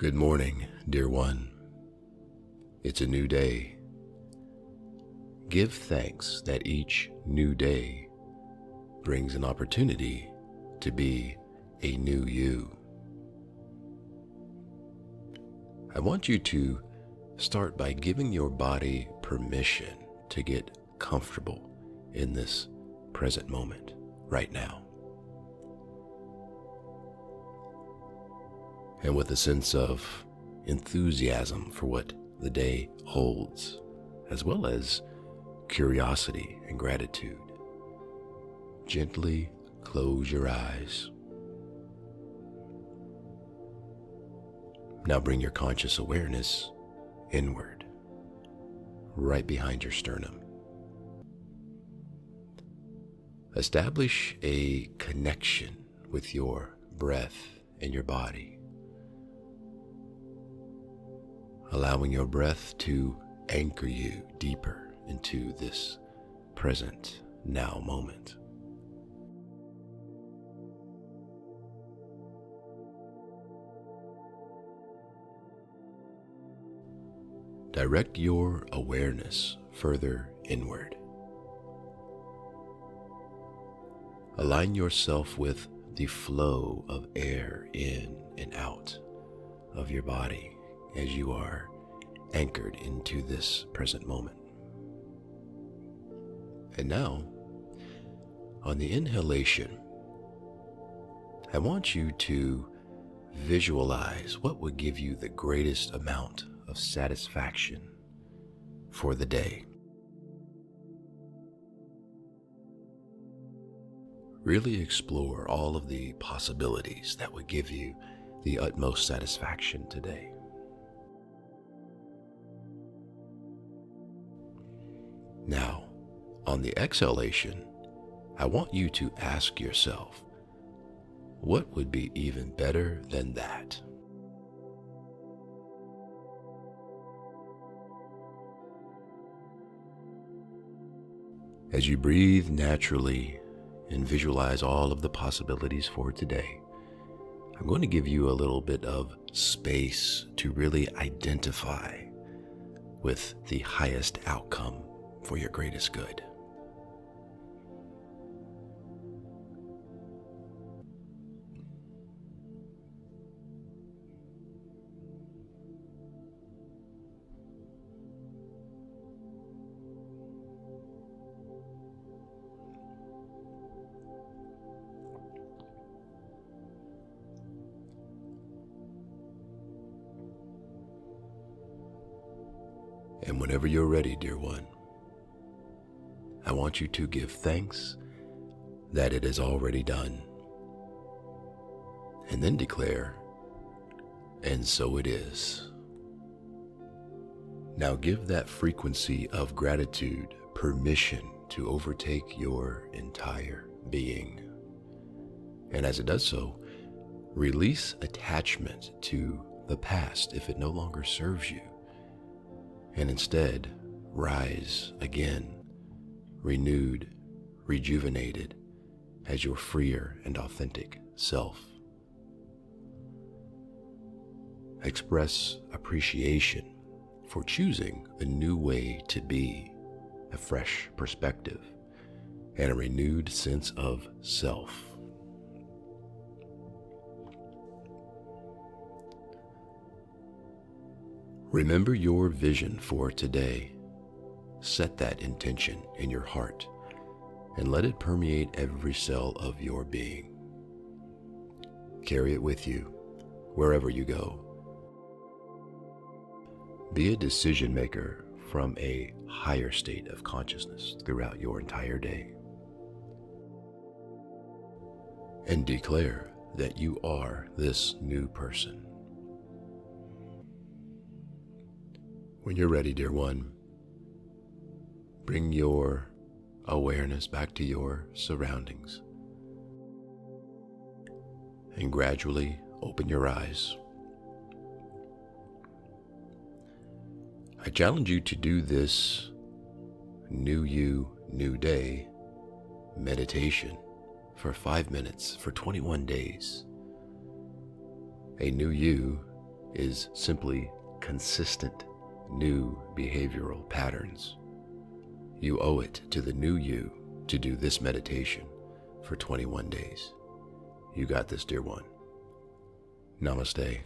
Good morning, dear one. It's a new day. Give thanks that each new day brings an opportunity to be a new you. I want you to start by giving your body permission to get comfortable in this present moment right now. And with a sense of enthusiasm for what the day holds, as well as curiosity and gratitude, gently close your eyes. Now bring your conscious awareness inward, right behind your sternum. Establish a connection with your breath and your body, allowing your breath to anchor you deeper into this present now moment. Direct your awareness further inward. Align yourself with the flow of air in and out of your body as you are anchored into this present moment. And now, on the inhalation, I want you to visualize what would give you the greatest amount of satisfaction for the day. Really explore all of the possibilities that would give you the utmost satisfaction today. Now, on the exhalation, I want you to ask yourself, what would be even better than that? As you breathe naturally and visualize all of the possibilities for today, I'm going to give you a little bit of space to really identify with the highest outcome for your greatest good. And whenever you're ready, dear one, I want you to give thanks that it is already done, and then declare, and so it is. Now give that frequency of gratitude permission to overtake your entire being. And as it does so, release attachment to the past if it no longer serves you, and instead rise again, renewed, rejuvenated as your freer and authentic self. Express appreciation for choosing a new way to be, a fresh perspective, and a renewed sense of self. Remember your vision for today. Set that intention in your heart and let it permeate every cell of your being. Carry it with you wherever you go. Be a decision maker from a higher state of consciousness throughout your entire day. And declare that you are this new person. When you're ready, dear one, bring your awareness back to your surroundings and gradually open your eyes. I challenge you to do this new you, new day meditation for 5 minutes for 21 days. A new you is simply consistent new behavioral patterns. You owe it to the new you to do this meditation for 21 days. You got this, dear one. Namaste.